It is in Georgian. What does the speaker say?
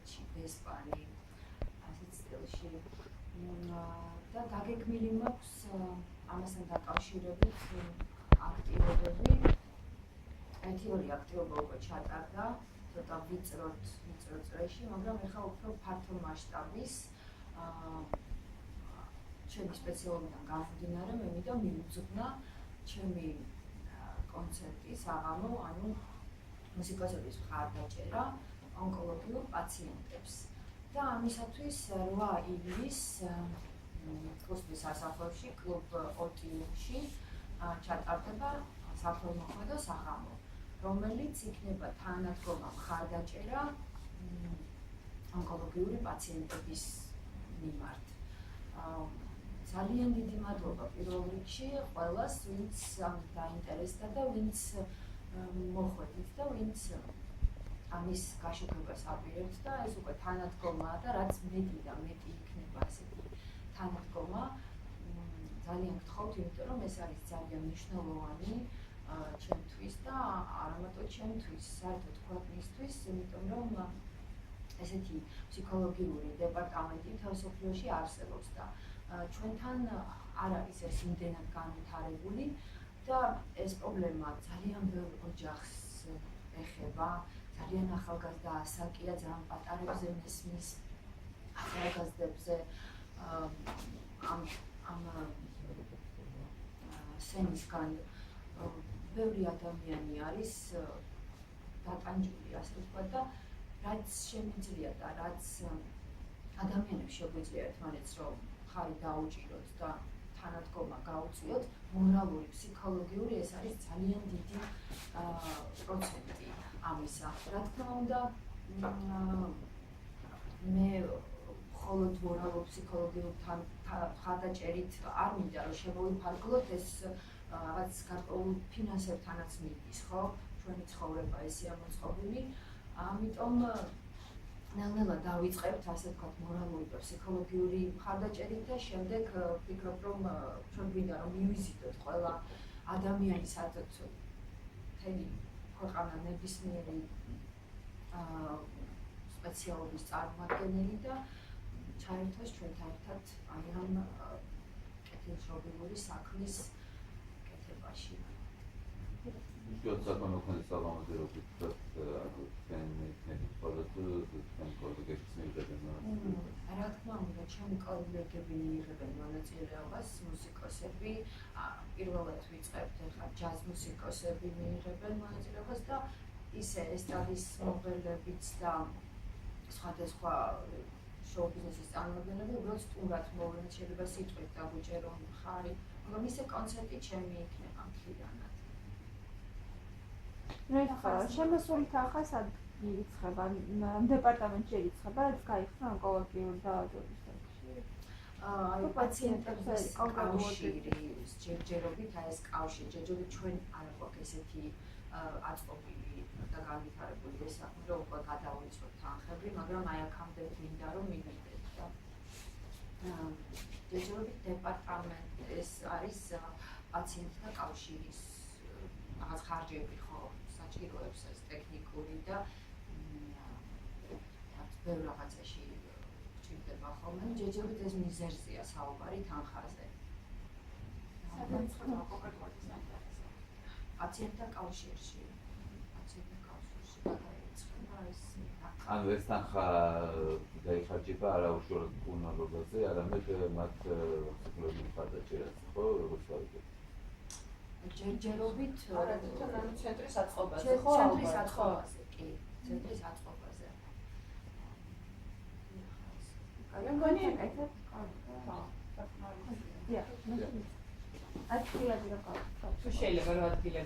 ბიჭი, ვესპანი, ასეთ სტილში. და დაგეგმილი მაქვს ამასთან დაკავშირებით აქტივობები. ერთი-ორი აქტივობა უკვე ჩატარდა, ცოტა ვიწრო წრეში, მაგრამ ეხლა უფრო ფართო მასშტაბის ჩემი სპეციალობიდან გამომდინარე, მე მინდა მივუძღვნა ჩემი კონცერტი, საღამო, ანუ მუსიკოსების მხარდაჭერა ონკოლოგიურ პაციენტებს. და ამისათვის 8 ივლისს კუსტის სასახლეში, კლუბ ოტიუმში ჩატარდება საქველმოქმედო საღამო, რომელიც იქნება თანადგომა მხარდაჭერა ონკოლოგიური პაციენტების მიმართ. ძალიან დიდი მადლობა პირველ რიგში ყველას, ვინც დაინტერესდა და ვინც მოხვედით და ვინც ამის გაშუქებას აპირებთ და ეს უკვე თანადგომაა და რაც მეტი და მეტი იქნება ასეთი თანადგომა, ძალიან გთხოვთ, იმიტომ რომ ეს არის ძალიან მნიშვნელოვანი ჩემთვის და არა მარტო ჩემთვის, საერთოდ ქვეყნისთვის, იმიტომ რომ ესეთი ფსიქოლოგიური დეპარტამენტი მთელ მსოფლიოში არსებობს და ჩვენთან არ არის ეს იმდენად განვითარებული და ეს პრობლემა ძალიან ბევრ ოჯახს ეხება, ძალიან ახალგაზრდა ასაკია, ძალიან პატარებზე მესმის ახალგაზრდებზე ამ სენისგან ბევრი ადამიანი არის დატანჯული, ასე ვთქვათ და რაც შემიძლია და რაც ადამიანებს შეგვიძლია ერთმანეთს რომ ხარი დაუჭიროთ და თანადგომა გაუწიოთ, მორალური, ფსიქოლოგიური ეს არის ძალიან დიდი პროცენტი ამისა. რა თქმა უნდა, მე მხოლოდ მორალურ ფსიქოლოგიურ მხარდაჭერით არ მინდა რომ შემოვიფარგლოთ ეს რაღაც გარკვეულ ფინანსებთანაც მიდის, ხო? ჩვენი ცხოვრება ესეა მოწყობილი. ამიტომ ნელ-ნელა დავიწყებთ, ასე ვთქვათ, მორალური და ფსიქოლოგიური მხარდაჭერით და შემდეგ ვფიქრობ, რომ ჩვენ გვინდა რომ მივიზიდოთ ყველა ადამიანი, სადაც მთელი ქვეყანა ნებისმიერი სპეციალობის წარმომადგენელი და ჩაერთოს ჩვენთან ერთად აი ამ კეთილშობილური საქმის კეთებაში. Știu законно саламате робите თქვენ კოლეგებს მიიღებენ რა თქმა უნდა, ჩემი კოლეგები მიიღებენ მონაწილეობას, მუსიკოსები, პირველად ვიწყებთ ახლა ჯაზ მუსიკოსები მიიღებენ მონაწილეობას და ისე ესტრადის მომღერლებიც და სხვადასხვა შოუ ბიზნესის წარმომადგენლები უბრალოდ სტუმრად მოვლენთ, შეიძლება სიტყვით დაგვიჭერონ ხარი, მაგრამ ისე კონცერტი ჩემი იქნება მთლიანად. შემოსულით ახლა სად ირიცხება, დეპარტამენტში ირიცხება, რაც გაიხსნა ონკოლოგიურ დაავადებებში? პაციენტების კავშირი, ჯერჯერობით ეს კავშირი, ჯერჯერობით ჩვენ არ გვაქვს ესეთი აწყობილი და განვითარებული ეს საქმე, რომ უკვე გადავიცვლოთ თანხები, მაგრამ აი აქამდე მინდა რომ მივიდეთ და ჯერჯერობით დეპარტამენტი ეს არის პაციენტთა კავშირის რაღაც ხარჯები ხო, საჭიროებს ეს ტექნიკური და ბევრ რაღაცაში ჭირდება ხოლმე, ჯერჯერობით ეს მიზერზეა საუბარი თანხაზე. პაციენტთა კავშირში გადაიწყება ეს ანუ ეს თანხა დაიხარჯება არა უშუალოდ კუნალობაზე, არამედ მათ ფსიქოლოგიურ მხარდაჭერას, ხო, როგორც ვარგებ. ჯერჯერობით ცენტრის აწყობაზე, ხო? ცენტრის აწყობაზე, კი, ცენტრის აწყობაზე. მე მგონი ეკეთ თუ შეიძლება რა ადგილები